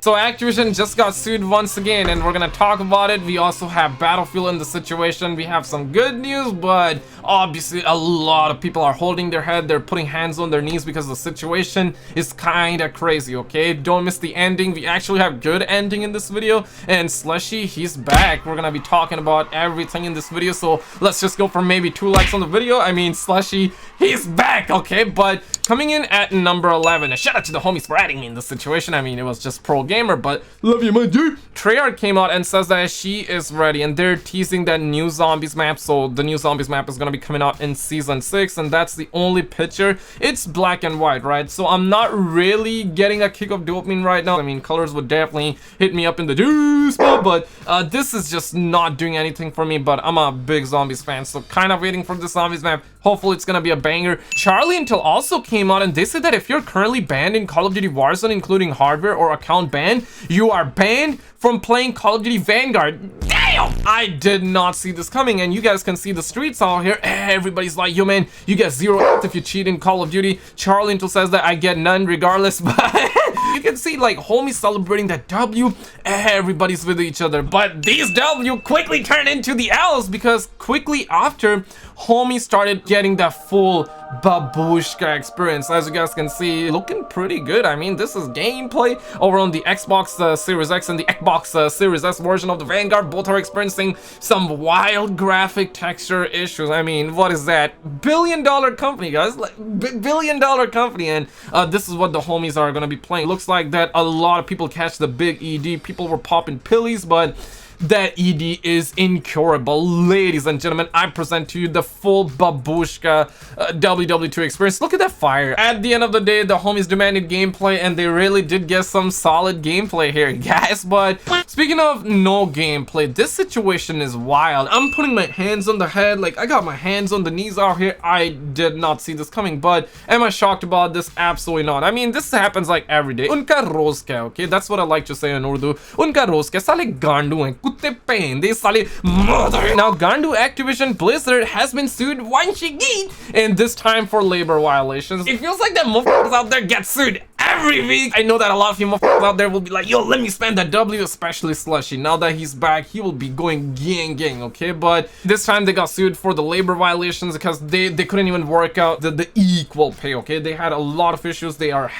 So Activision just got sued once again, and we're gonna talk about it. We also have Battlefield in the situation. We have some good news, but obviously a lot of people are holding their head. They're putting hands on their knees because the situation is kind of crazy, okay? Don't miss the ending. We actually have good ending in this video, and Slushy, he's back. We're gonna be talking about everything in this video, so let's just go for maybe 2 likes on the video. I mean, Slushy, he's back, okay? But coming in at number 11, a shout out to the homies for adding me in this situation. I mean, it was just Pro Gamer, but love you, my dude. Treyarch came out and says that she is ready, and they're teasing that new zombies map. So the new zombies map is gonna be coming out in season 6, and that's the only picture. It's black and white, right? So I'm not really getting a kick of dopamine right now. I mean, colors would definitely hit me up in the juice spot, but this is just not doing anything for me. But I'm a big zombies fan, so kind of waiting for the zombies map. Hopefully it's gonna be a banger. Charlie Intel also came out and they said that if you're currently banned in Call of Duty Warzone, including hardware or account ban, you are banned from playing Call of Duty Vanguard. Damn! I did not see this coming, and you guys can see the streets out here. Everybody's like, yo man, you get 0 health if you cheat in Call of Duty. Charlie Intel says that I get none regardless, but you can see like homies celebrating that W. Everybody's with each other, but these W quickly turn into the L's because quickly after, homies started getting that full babushka experience. As you guys can see, looking pretty good. I mean, this is gameplay over on the Xbox Series X and the Xbox Series S version of the Vanguard. Both are experiencing some wild graphic texture issues. I mean, what is that? $billion company, guys, like $billion company, and this is what the homies are gonna be playing. Looks like that a lot of people catch the big ED. People were popping pillies, but that ED is incurable. Ladies and gentlemen, I present to you the full babushka WW2 experience. Look at that fire. At the end of the day, the homies demanded gameplay, and they really did get some solid gameplay here, guys. But speaking of no gameplay, this situation is wild. I'm putting my hands on the head, like I got my hands on the knees out here. I did not see this coming, but am I shocked about this? Absolutely not. I mean, this happens like every day. Unka roz kya, okay? That's what I like to say in Urdu. Unka roz kya, sale gandu hain. They sale mother. Now Gandu Activision Blizzard has been sued once again, and this time for labor violations. It feels like that motherfuckers out there get sued every week. I know that a lot of you motherfuckers out there will be like, yo, let me spend that W, especially Slushy. Now that he's back, he will be going gang, okay? But this time they got sued for the labor violations because they couldn't even work out the equal pay, okay? They had a lot of issues. They are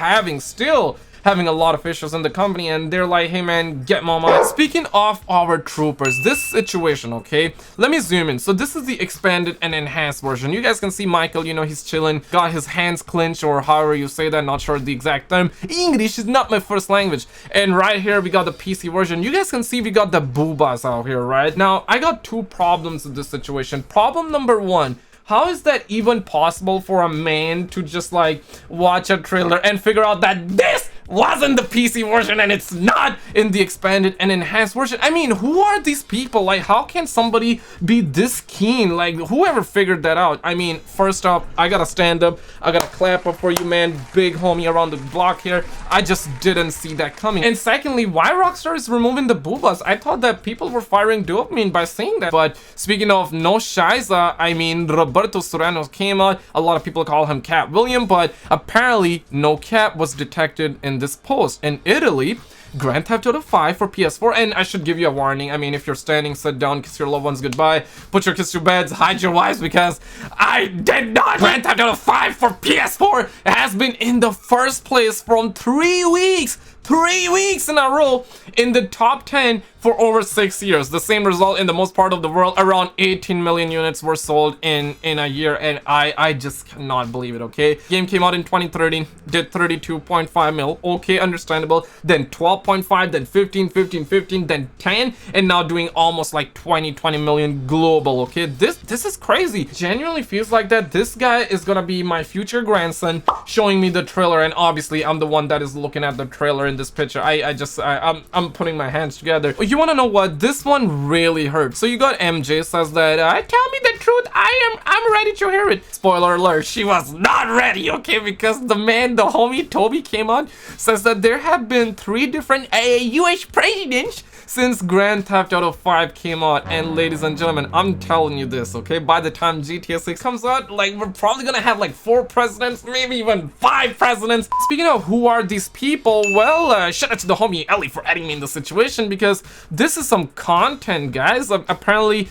still having a lot of issues in the company, and they're like, hey man, get mama. Speaking of our troopers, this situation, okay, let me zoom in. So this is the expanded and enhanced version. You guys can see Michael, you know, he's chilling, got his hands clenched, or however you say that, not sure the exact term. English is not my first language. And right here we got the PC version. You guys can see we got the boobas out here, right? Now I got 2 problems with this situation. Problem number 1, how is that even possible for a man to just like watch a trailer and figure out that this wasn't the PC version and it's not in the expanded and enhanced version? I mean, who are these people? Like, how can somebody be this keen? Like, whoever figured that out? I mean, first off, I gotta stand up, I gotta clap up for you, man. Big homie around the block here. I just didn't see that coming. And secondly, why Rockstar is removing the boobas? I thought that people were firing dopamine by saying that. But speaking of no shiza, I mean, Roberto Serrano came out. A lot of people call him Cat William, but apparently no cap was detected in this post. In Italy, Grand Theft Auto 5 for PS4, and I should give you a warning. I mean, if you're standing, sit down, kiss your loved ones goodbye, put your kids to beds, hide your wives, because I did not. Grand Theft Auto 5 for PS4 has been in the first place from 3 weeks. 3 weeks in a row in the top 10 for over 6 years. The same result in the most part of the world. Around 18 million units were sold in a year, and I just cannot believe it, okay? Game came out in 2013, did 32.5 mil, okay, understandable. Then 12.5, then 15, then 10, and now doing almost like 20 million global, okay? This is crazy. Genuinely feels like that this guy is gonna be my future grandson showing me the trailer, and obviously I'm the one that is looking at the trailer in this picture. I'm putting my hands together. You want to know what? This one really hurt. So you got MJ says that tell me the truth. truth, I'm ready to hear it. Spoiler alert, she was not ready, okay? Because the homie Toby came on, says that there have been 3 different US presidents since Grand Theft Auto 5 came out. And ladies and gentlemen, I'm telling you this, okay? By the time GTA 6 comes out, like, we're probably gonna have like 4 presidents, maybe even 5 presidents. Speaking of who are these people, well, shout out to the homie Ellie for adding me in the situation, because this is some content, guys. Apparently,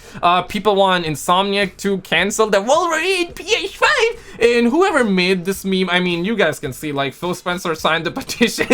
people want Insomniac to cancel the Wolverine PS5, and whoever made this meme, I mean, you guys can see, like, Phil Spencer signed the petition.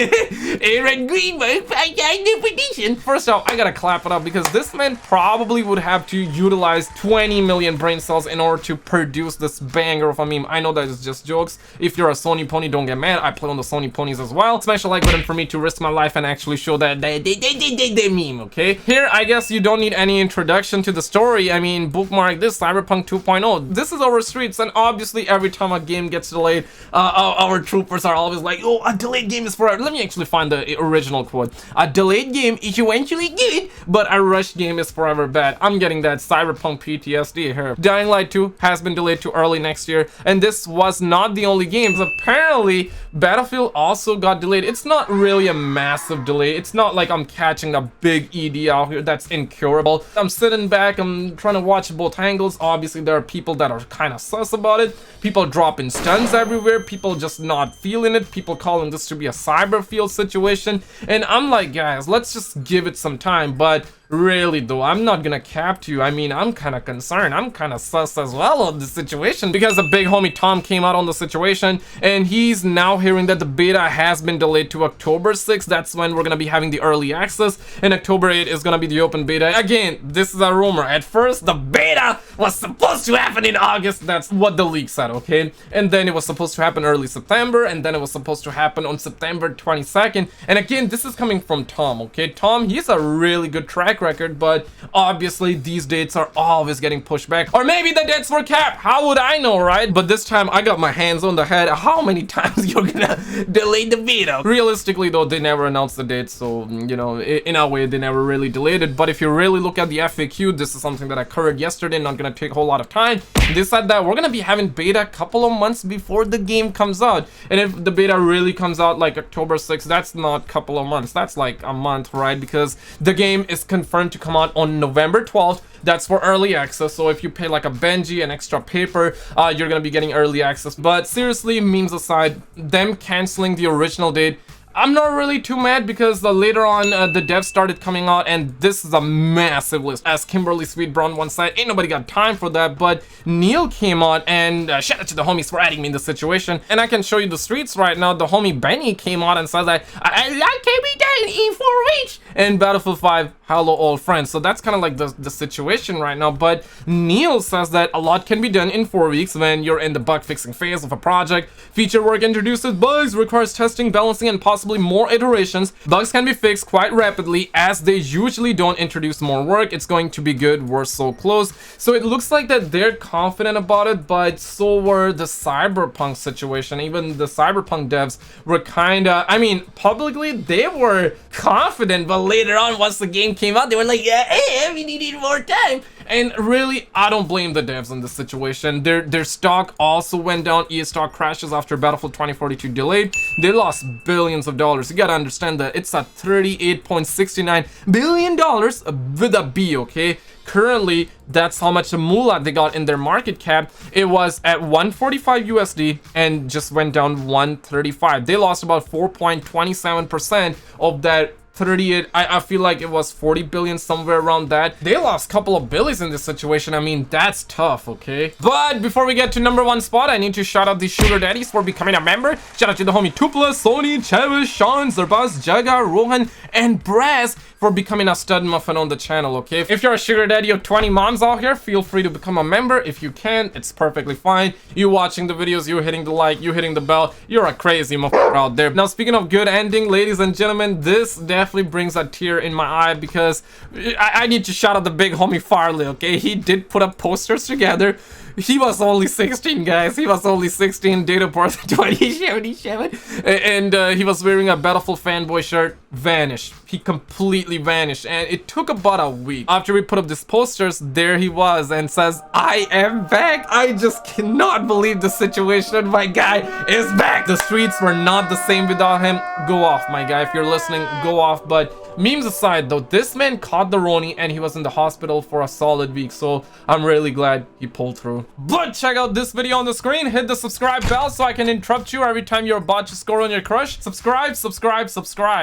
Aaron Greenberg signed the petition. First off, I gotta clap it up, because this man probably would have to utilize 20 million brain cells in order to produce this banger of a meme. I know that it's just jokes. If you're a Sony pony, don't get mad. I play on the Sony ponies as well. Smash a like button for me to risk my life and actually show that they meme, okay? Here, I guess you don't need any introduction to the story. I mean, bookmark this, Cyberpunk 2.0. This is our streets, and obviously every time a game gets delayed, our troopers are always like, oh, a delayed game is forever. Let me actually find the original quote. A delayed game is eventually good, but a rushed game is forever bad. I'm getting that Cyberpunk PTSD here. Dying Light 2 has been delayed to early next year, and this was not the only games. Apparently, Battlefield also got delayed. It's not really a massive delay. It's not like I'm catching a big ED out here that's incurable. I'm sitting back, I'm trying to watch both angles. Obviously, there are people that are kind of sus about it. People dropping stuns everywhere. People just not feeling it. People calling this to be a Cyberfield situation. And I'm like, guys, let's just give it some time. But really though, I'm not gonna cap to you. I mean, I'm kind of concerned. I'm kind of sus as well on the situation, because the big homie Tom came out on the situation, and he's now hearing that the beta has been delayed to October 6th. That's when we're gonna be having the early access, and October 8th is gonna be the open beta. Again, this is a rumor. At first, the beta was supposed to happen in August. That's what the leak said, okay? And then it was supposed to happen early September, and then it was supposed to happen on September 22nd. And again, this is coming from Tom, okay? Tom, he's a really good track record, but obviously these dates are always getting pushed back, or maybe the dates were capped. How would I know, right? But this time I got my hands on the head. How many times you're gonna delay the beta? Realistically though, they never announced the date, so you know, in a way they never really delayed it. But if you really look at the FAQ, this is something that occurred yesterday, not gonna take a whole lot of time. They said that we're gonna be having beta a couple of months before the game comes out, and if the beta really comes out like October 6th, that's not a couple of months, that's like a month, right? Because the game is confirmed to come out on November 12th. That's for early access, so if you pay like a Benji, an extra paper, you're gonna be getting early access. But seriously, memes aside, them canceling the original date, I'm not really too mad, because later on the devs started coming out, and this is a massive list. As Kimberly Sweetbrown once said, ain't nobody got time for that. But Neil came out, and shout out to the homies for adding me in the situation, and I can show you the streets right now. The homie Benny came out and said that I can't be done in 4 weeks, and Battlefield 5, hello old friends. So that's kind of like the situation right now. But Neil says that a lot can be done in 4 weeks when you're in the bug fixing phase of a project. Feature work introduces bugs, requires testing, balancing, and possibly more iterations. Bugs can be fixed quite rapidly, as they usually don't introduce more work. It's going to be good. We're so close. So it looks like that they're confident about it, but so were the Cyberpunk situation. Even the Cyberpunk devs were kind of, I mean, publicly they were confident, but later on, once the game came out, they were like, yeah, hey, we needed more time. And really, I don't blame the devs in this situation. Their stock also went down. EA stock crashes after Battlefield 2042 delayed. They lost billions of dollars. You gotta understand that it's at $38.69 billion with a B, okay? Currently, that's how much moolah they got in their market cap. It was at 145 USD and just went down 135. They lost about 4.27% of that 38. I feel like it was 40 billion, somewhere around that. They lost a couple of billions in this situation. I mean, that's tough, okay? But before we get to #1 spot, I need to shout out the sugar daddies for becoming a member. Shout out to the homie Tupla, Sony, Chavis, Sean, Zerbaz, Jaga, Rohan, and Brass for becoming a stud muffin on the channel, okay? If you're a sugar daddy of 20 moms out here, feel free to become a member. If you can, it's perfectly fine. You watching the videos, you hitting the like, you hitting the bell, you're a crazy motherfucker out there. Now, speaking of good ending, ladies and gentlemen, this definitely brings a tear in my eye, because I need to shout out the big homie Farley, okay? He did put up posters together. He was only 16, guys. He was only 16, date of birth 2077. And he was wearing a Battlefield fanboy shirt. vanished. He completely vanished, and it took about a week. After we put up these posters, there he was and says, I am back. I just cannot believe the situation. My guy is back. The streets were not the same without him. Go off, my guy. If you're listening, go off. But memes aside though, this man caught the Roni and he was in the hospital for a solid week, so I'm really glad he pulled through. But check out this video on the screen, hit the subscribe bell so I can interrupt you every time you're about to score on your crush. Subscribe, subscribe, subscribe.